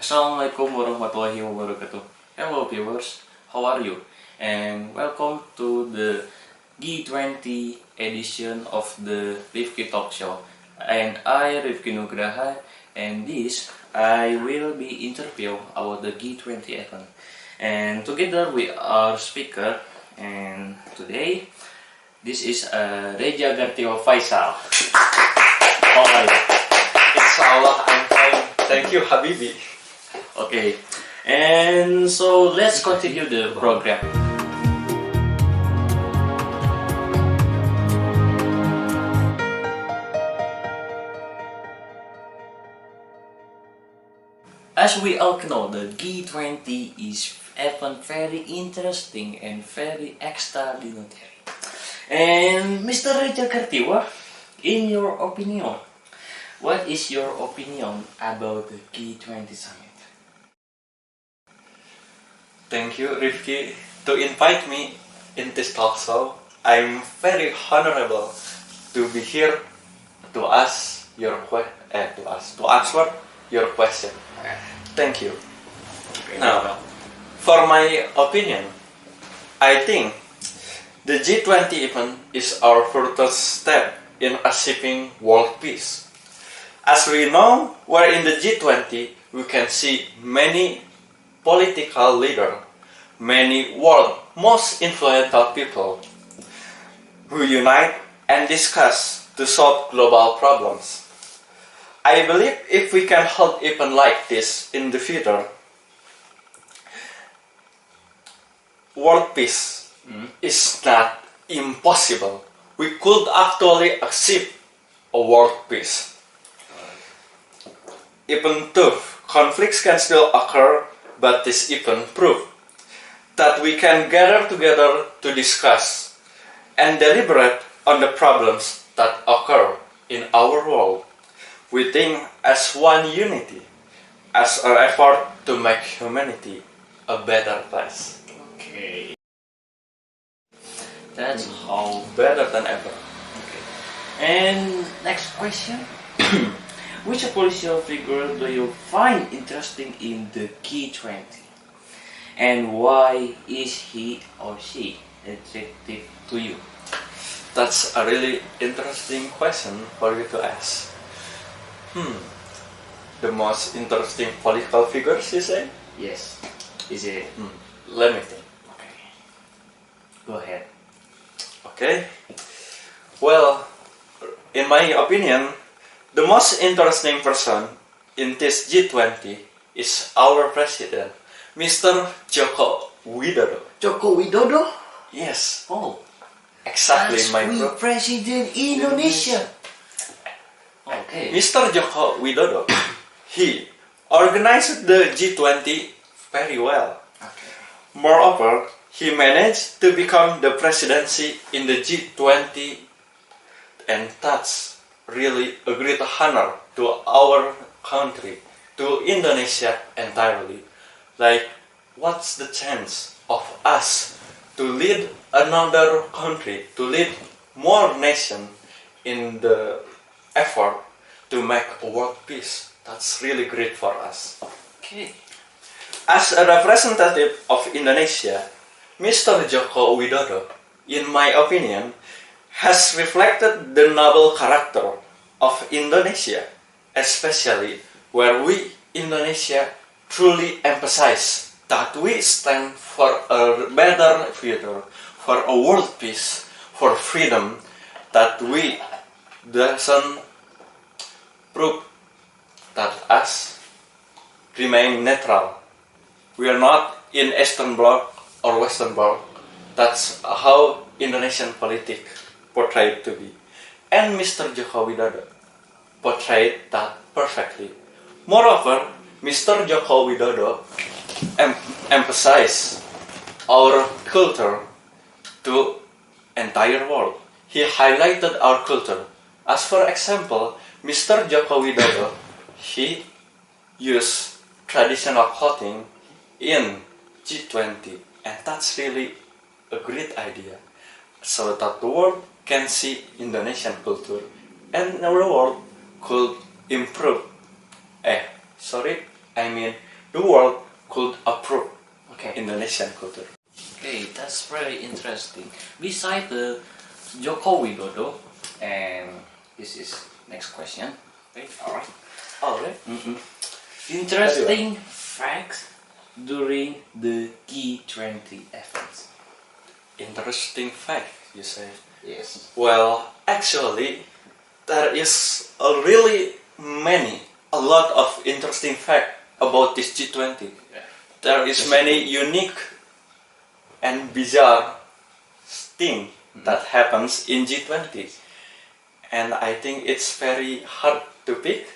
Assalamualaikum warahmatullahi wabarakatuh. Hello viewers, how are you? And welcome to the G20 edition of the Riefki Talkshow. And I, Riefki Nugraha, and this I will be interview about the G20 event. And together with our speaker, and today this is Reja Gartio Faisal. How are you? Inshallah, I'm fine. Thank you, Habibi. Okay, and so let's continue the program. As we all know, the G20 is event very interesting and very extraordinary. And Mr. Reja Kartiwa, in your opinion, what is your opinion about the G20 summit? Thank you, Riefki, to invite me in this talk show. I'm very honorable to be here to ask your to answer your question. Thank you. Now, for my opinion, I think the G20 event is our first step in achieving world peace. As we know, we're in the G20, we can see many political leaders, many world most influential people who unite and discuss to solve global problems. I believe if we can hold events like this in the future, world peace is not impossible. We could actually achieve a world peace. Even though conflicts can still occur, but this event proves that we can gather together to discuss and deliberate on the problems that occur in our world. We think as one unity, as an effort to make humanity a better place. Okay. That's how. Better than ever. Okay. And next question. Which political figure do you find interesting in the G20? And why is he or she attractive to you? That's a really interesting question for you to ask. The most interesting political figures, you say? Yes. Is it? Let me think. Okay. Go ahead. Okay. Well, in my opinion, the most interesting person in this G20 is our president, Mr. Joko Widodo. Joko Widodo? Yes, Oh, exactly, that's my we bro. President Indonesia. Okay. Mr. Joko Widodo, he organized the G20 very well. Okay. Moreover, he managed to become the presidency in the G20, and that's really a great honor to our country, to Indonesia entirely. Like, what's the chance of us to lead another country, to lead more nation in the effort to make a world peace? That's really great for us. Okay. As a representative of Indonesia, Mr. Joko Widodo, in my opinion, has reflected the noble character of Indonesia, especially where we, Indonesia, truly emphasize that we stand for a better future, for a world peace, for freedom, that we doesn't prove that us remain neutral. We are not in Eastern Bloc or Western Bloc. That's how Indonesian politics portrayed to be. And Mr. Joko Widodo portrayed that perfectly. Moreover, Mr. Joko Widodo emphasized our culture to entire world. He highlighted our culture. As for example, Mr. Joko Widodo, he used traditional clothing in G20, and that's really a great idea, so that the world can see Indonesian culture and our world could improve. I mean the world could approve Okay. Indonesian culture. Okay, that's very interesting. Beside the Joko Widodo, and this is next question. Okay, alright. Alright. Interesting facts during the G20 events. Interesting fact, you say. Yes. Well, actually, there is a lot of interesting fact about this G20. Yeah. There is many unique and bizarre thing that happens in G20, and I think it's very hard to pick.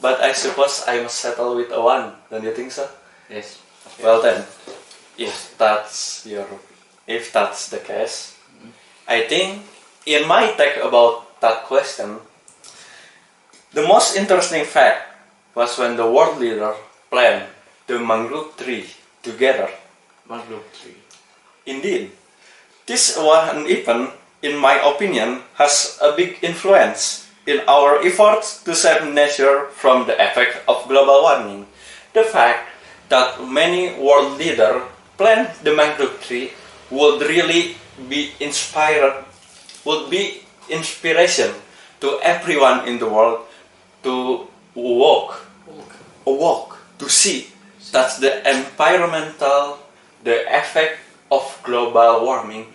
But I suppose I must settle with a one. Don't you think so? Yes. Well then, if that's the case, I think in my take about that question, the most interesting fact was when the world leader planned the mangrove tree together. Mangrove tree. Indeed, this one event, in my opinion, has a big influence in our efforts to save nature from the effect of global warming. The fact that many world leaders plant the mangrove tree would really be inspiration to everyone in the world to walk, to see that the effect of global warming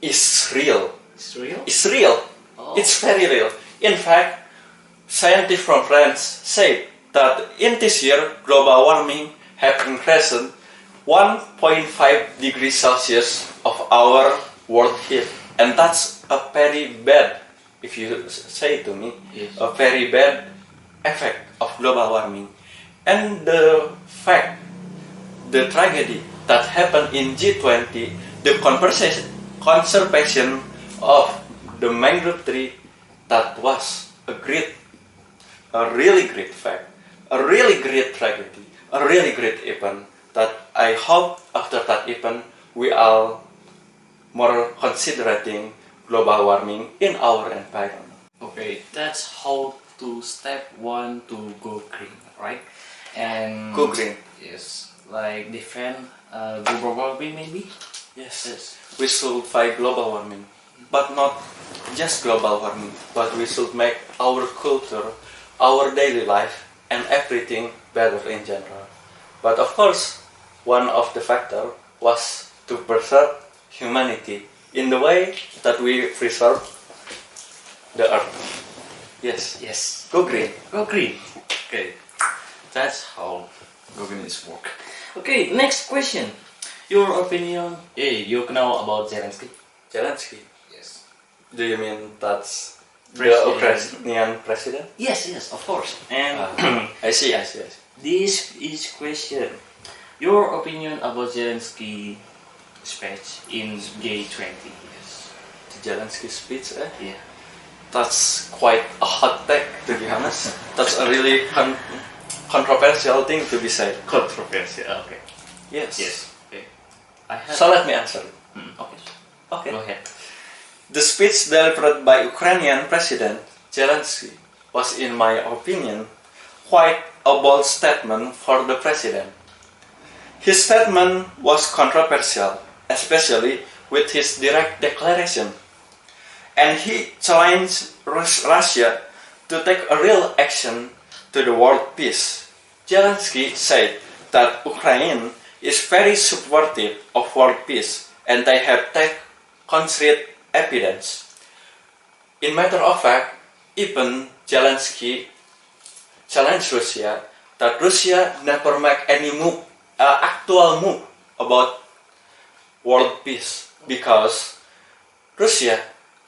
is real. It's real? It's real. Oh. It's very real. In fact, scientists from France say that in this year, global warming have increased 1.5 degrees Celsius of our world heat. And that's a very bad, if you say to me, Yes. a very bad effect of global warming. And the fact, the tragedy that happened in G20, the conservation of the mangrove tree, that was a really great fact, a really great tragedy, a really great event that I hope after that event we are more considering global warming in our environment. Okay, that's how to step one to go green, right? And Go green. Yes, like defend global warming maybe. Yes. We should fight global warming, but not just global warming, but we should make our culture, our daily life, and everything better in general. But of course, one of the factors was to preserve humanity in the way that we preserve the earth. Yes. Yes. Go green. Go green. Okay, that's how go green is work. Okay, next question. Your opinion? You know about Zelensky? Zelensky. Yes. Do you mean that's President. the Ukrainian president? Yes, of course. And I see. this is question. Your opinion about Zelensky speech in G20? Yes. The Zelensky speech, Yeah. That's quite a hot take, to be honest. That's a really controversial thing to be said. Controversial. Okay. Yes. Okay. I have. So let me answer it. Okay. Okay. Go ahead. The speech delivered by Ukrainian President Zelensky was, in my opinion, quite a bold statement for the president. His statement was controversial, especially with his direct declaration, and he challenged Russia to take a real action to the world peace. Zelensky said that Ukraine is very supportive of world peace, and they have taken concrete evidence. In matter of fact, even Zelensky challenged Russia that Russia never make any actual move about world peace, because Russia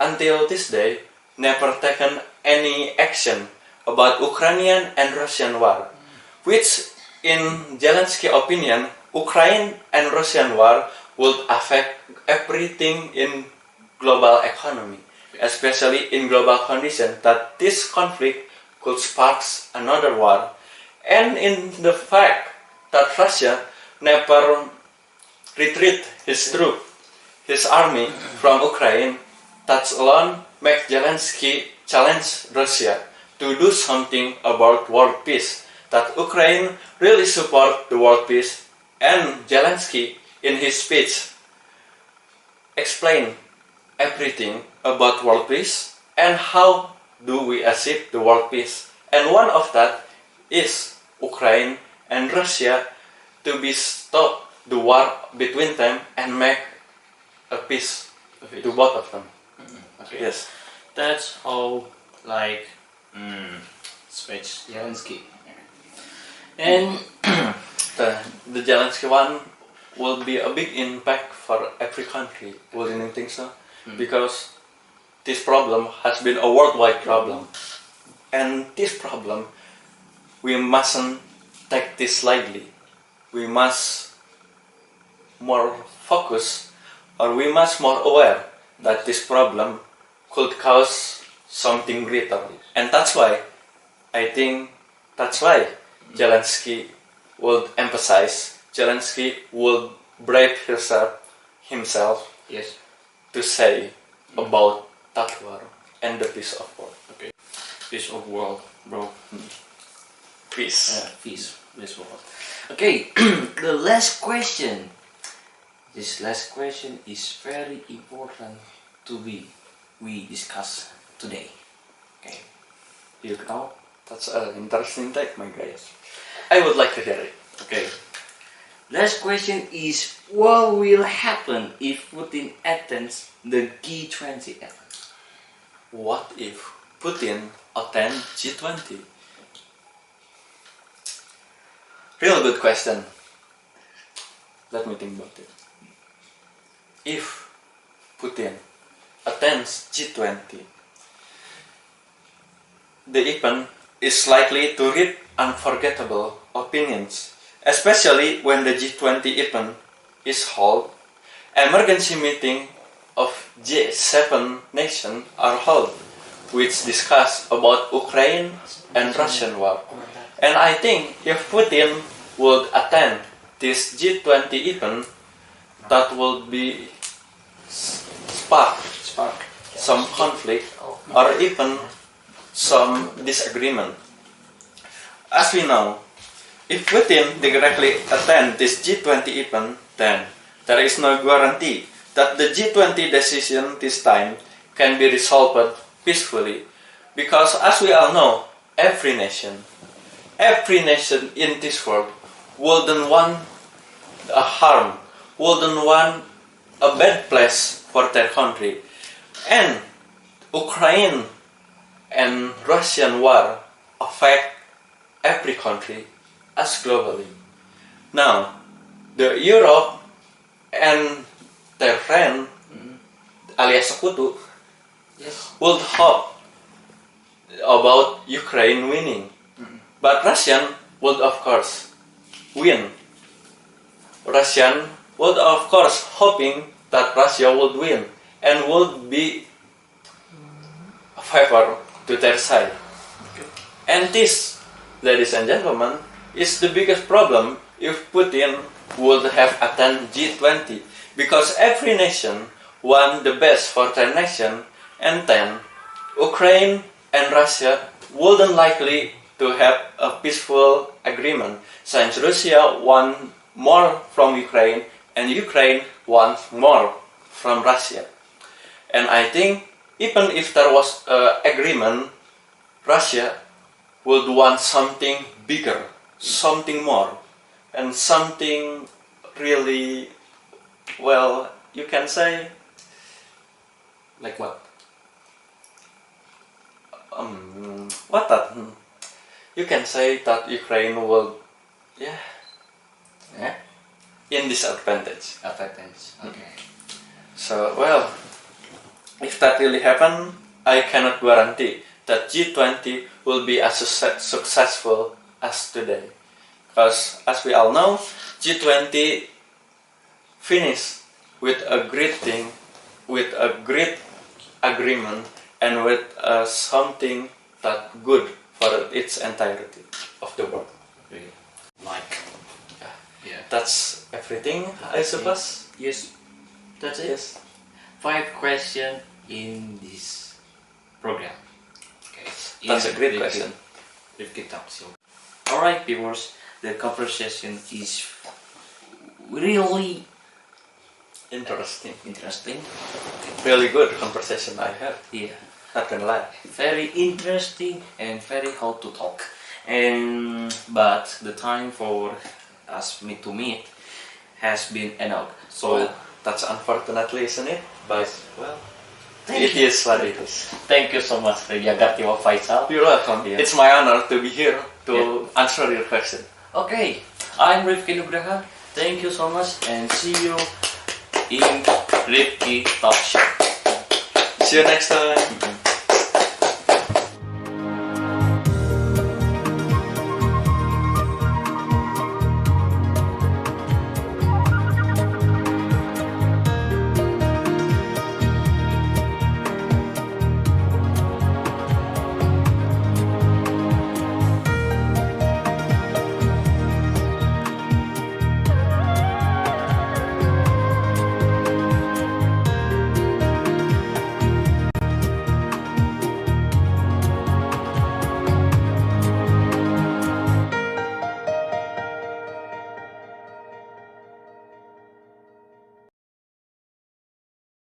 until this day never taken any action about Ukrainian and Russian war, which in Zelensky's opinion, Ukraine and Russian war would affect everything in global economy, especially in global conditions, that this conflict could spark another war. And in the fact that Russia never retreat his troop, his army from Ukraine, that alone makes Zelensky challenge Russia to do something about world peace. that Ukraine really support the world peace, and Zelensky in his speech explained everything about world peace and how do we achieve the world peace. And one of that is Ukraine and Russia to be stop the war between them and make a peace to both of them. Okay. Yes. That's how like speech Zelensky. And The Zelensky one will be a big impact for every country, wouldn't you think so? Because this problem has been a worldwide problem. And this problem, we mustn't take this lightly. We must more focus, or we must more aware that this problem could cause something greater. And that's why, I think, that's why Zelensky would emphasize, Zelensky would brave himself yes. to say about that war and the peace of world. Okay. Peace of world, bro. Peace. Peace world. Okay. The last question. This last question is very important to we discuss today. Okay. You know? That's an interesting take, my guys. I would like to hear it. Okay. Last question is, what will happen if Putin attends the G20 event? What if Putin attend G20? Real good question. Let me think about it. If Putin attends G20, the event is likely to reap unforgettable opinions, especially when the G20 event is held. Emergency meeting of G7 nations are held, which discuss about Ukraine and Russian war. And I think if Putin would attend this G20 event, that will be spark some conflict or even some disagreement. As we know, if Putin directly attend this G20 event, then there is no guarantee that the G20 decision this time can be resolved peacefully. Because as we all know, every nation in this world wouldn't want a harm, wouldn't want a bad place for their country. And Ukraine and Russian war affect every country as globally. Now, the Europe and their friend, alias sekutu, would hope about Ukraine winning. But Russian would of course win. Russian would of course hoping that Russia would win and would be a favor to their side. And this, ladies and gentlemen, is the biggest problem if Putin would have attended G20, because every nation wants the best for their nation, and then Ukraine and Russia wouldn't likely to have a peaceful agreement, since Russia wants more from Ukraine and Ukraine wants more from Russia. And I think even if there was an agreement, Russia would want something bigger, something more, and something really, well, you can say, like what? What that? You can say that Ukraine will, in disadvantage. Okay. So, well, if that really happen, I cannot guarantee that G20 will be as successful as today. Because, as we all know, G20 finished with a great thing, with a great agreement, and with something that good for its entirety of the world. That's everything, I suppose. Yes, that's it. Yes. 5 questions in this program. Okay. That's a great question. Riefki Talkshow. Alright, viewers, the conversation is really Interesting. interesting. Really good conversation I had. Yeah, Not gonna lie. very interesting and very hard to talk. And but the time for us to meet has been enough. So Well, that's unfortunately, isn't it? But well, thank it you. is what it is. Thank you so much, Yagati wa Faisal. You're welcome. Yeah. It's my honor to be here to answer your question. Okay, I'm Riefki Nugraha. Thank you so much and see you in Riefki Talkshow. See you next time.